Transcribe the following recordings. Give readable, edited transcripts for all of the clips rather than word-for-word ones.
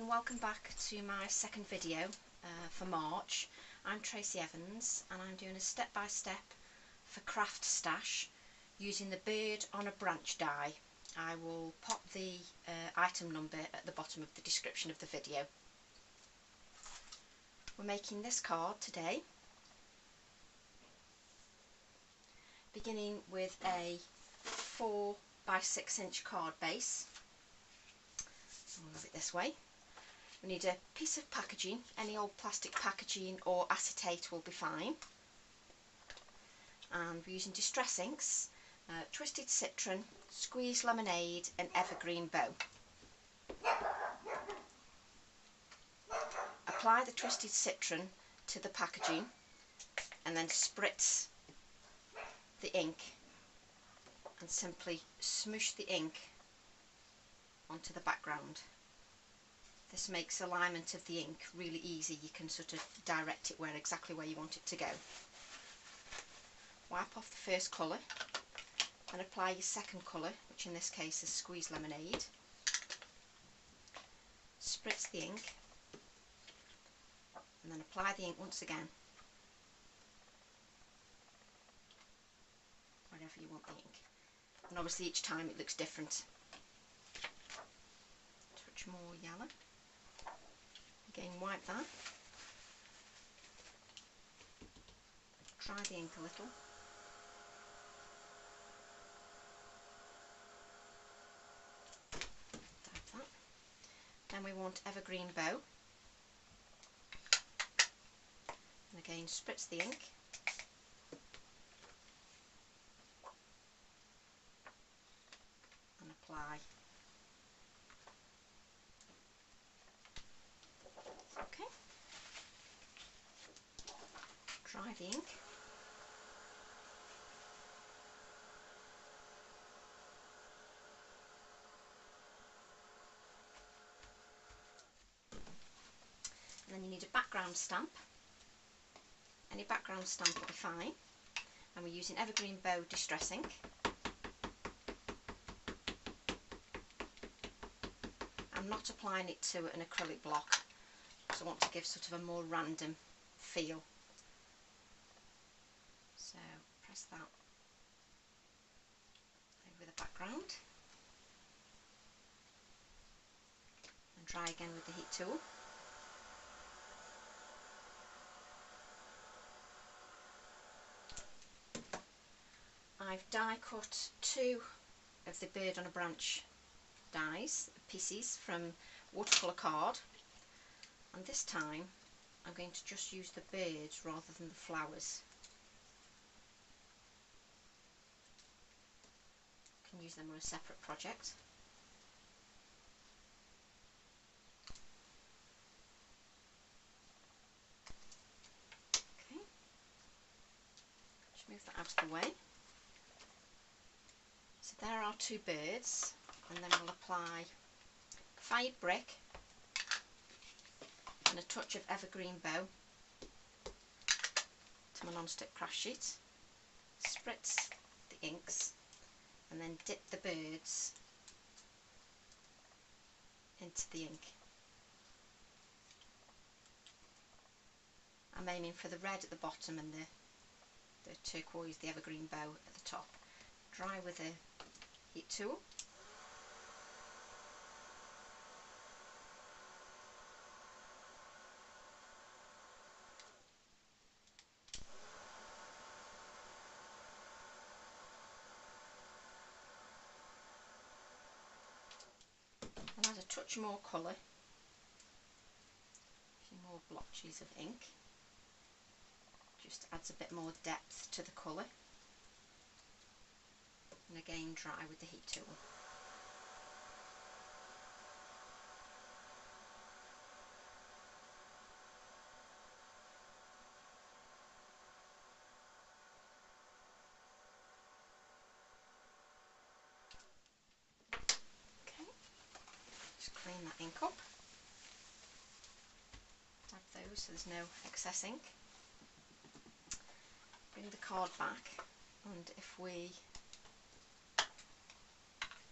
welcome back to my second video for March. I'm Tracy Evans and I'm doing a step-by-step for Craft Stash using the bird on a branch die. I will pop the item number at the bottom of the description of the video. We're making this card today, beginning with a 4 by 6 inch card base. I'll move it this way. We need a piece of packaging, any old plastic packaging or acetate will be fine. And we're using distress inks, twisted citron, squeezed lemonade and evergreen bow. Apply the twisted citron to the packaging and then spritz the ink and simply smoosh the ink onto the background. This makes alignment of the ink really easy. You can sort of direct it exactly where you want it to go. Wipe off the first colour and apply your second colour, which in this case is squeezed lemonade. Spritz the ink and then apply the ink once again wherever you want the ink. And obviously each time it looks different. Touch more yellow. Again, wipe that. Dry the ink a little. Dab that. Then we want evergreen bow. And again, spritz the ink. And apply. Okay. Dry the ink. And then you need a background stamp. Any background stamp will be fine. And we're using evergreen bow distress ink. I'm not applying it to an acrylic block because I want to give sort of a more random feel. So press that over the background and dry again with the heat tool. I've die cut 2 of the bird on a branch dies, pieces from watercolour card, and this time I'm going to just use the birds rather than the flowers. You can use them on a separate project. Okay, just move that out of the way. So there are 2 birds, and then we'll apply fired brick and a touch of evergreen bow to my non-stick craft sheet. Spritz the inks and then dip the birds into the ink. I'm aiming for the red at the bottom and the turquoise, the evergreen bow at the top. Dry with a heat tool. I'll add a touch more colour, a few more blotches of ink, just adds a bit more depth to the colour. And again dry with the heat tool. Okay, just clean that ink up. Dab those so there's no excess ink. Bring the card back, and if we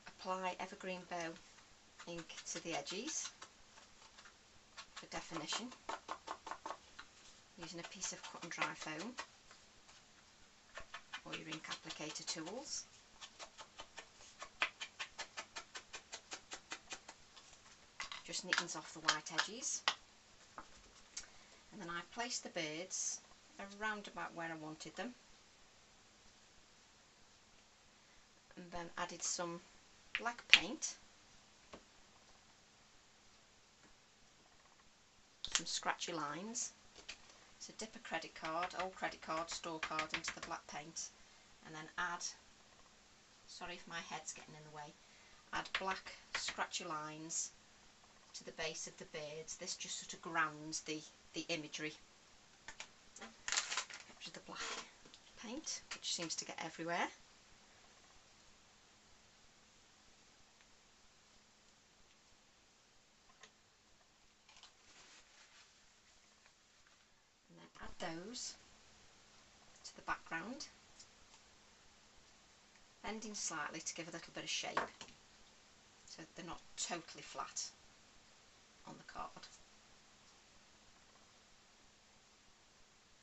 apply evergreen bow ink to the edges, definition using a piece of cut and dry foam or your ink applicator tools. Just neatens off the white edges, and then I placed the birds around about where I wanted them, and then added some black paint, some scratchy lines. So dip a credit card, old credit card, store card, into the black paint, and then add, sorry if my head's getting in the way, add black scratchy lines to the base of the birds. This just sort of grounds the imagery. Capture the black paint, which seems to get everywhere. And then add those to the background, bending slightly to give a little bit of shape so they're not totally flat on the card.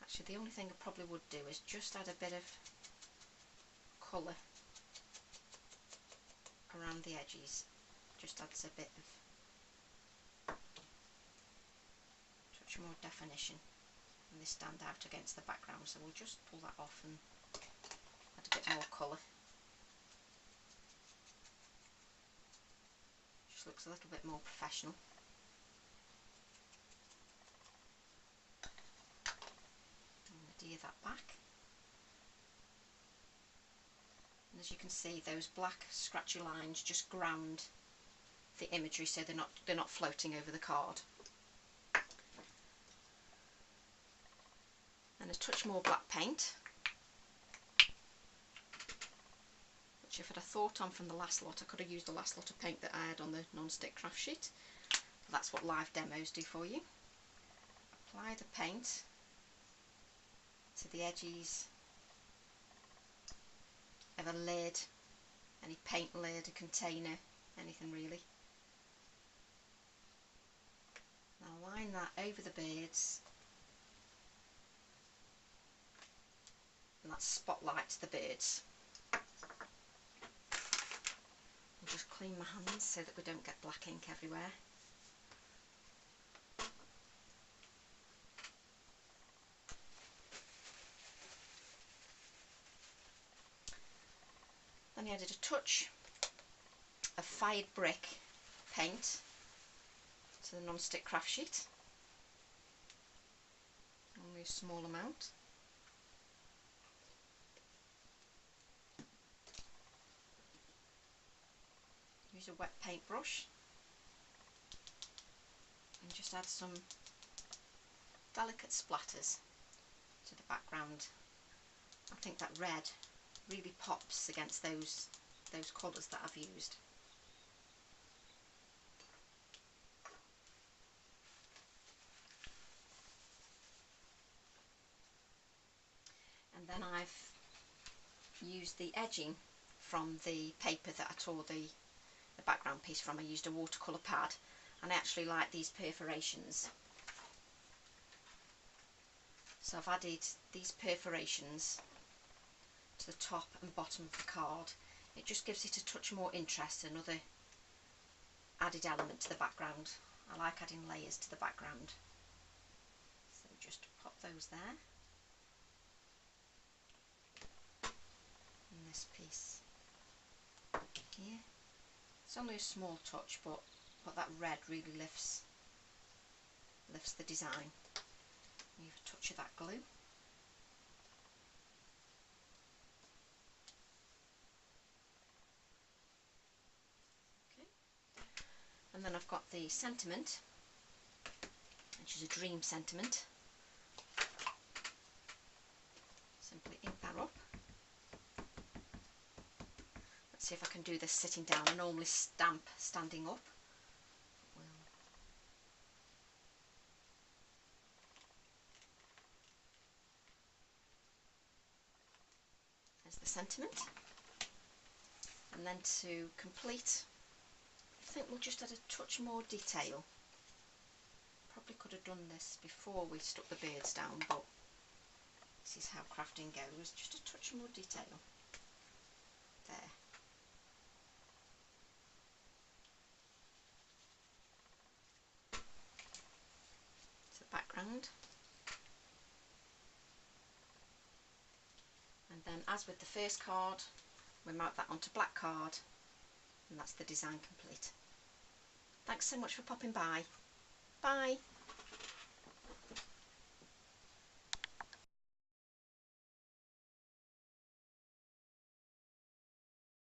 Actually, the only thing I probably would do is just add a bit of colour around the edges. Just adds a bit of touch more definition, and they stand out against the background, so we'll just pull that off and add a bit more colour. Just looks a little bit more professional. Adhere that back, and as you can see, those black scratchy lines just ground the imagery, so they're not floating over the card. And a touch more black paint, which if I'd have thought on from the last lot, I could have used the last lot of paint that I had on the non-stick craft sheet. But that's what live demos do for you. Apply the paint to the edges of a lid, any paint lid, a container, anything really. Now line that over the birds, and that spotlights the birds. I'll just clean my hands so that we don't get black ink everywhere. Then I added a touch of fired brick paint to the non-stick craft sheet, only a small amount. Use a wet paintbrush and just add some delicate splatters to the background. I think that red really pops against those colours that I've used. And then I've used the edging from the paper that I tore the background piece from. I used a watercolour pad, and I actually like these perforations. So I've added these perforations to the top and bottom of the card. It just gives it a touch more interest, another added element to the background. I like adding layers to the background. So just pop those there. And this piece here. It's only a small touch, but that red really lifts the design. You have a touch of that glue. And then I've got the sentiment, which is a dream sentiment. Simply ink that up. Let's see if I can do this sitting down. I normally stamp standing up. There's the sentiment. And then to complete, I think we'll just add a touch more detail Probably could have done this before we stuck the beards down, but this is how crafting goes. Just a touch more detail. There. It's the background. And then, as with the first card, we mount that onto black card, and that's the design complete. Thanks so much for popping by. Bye.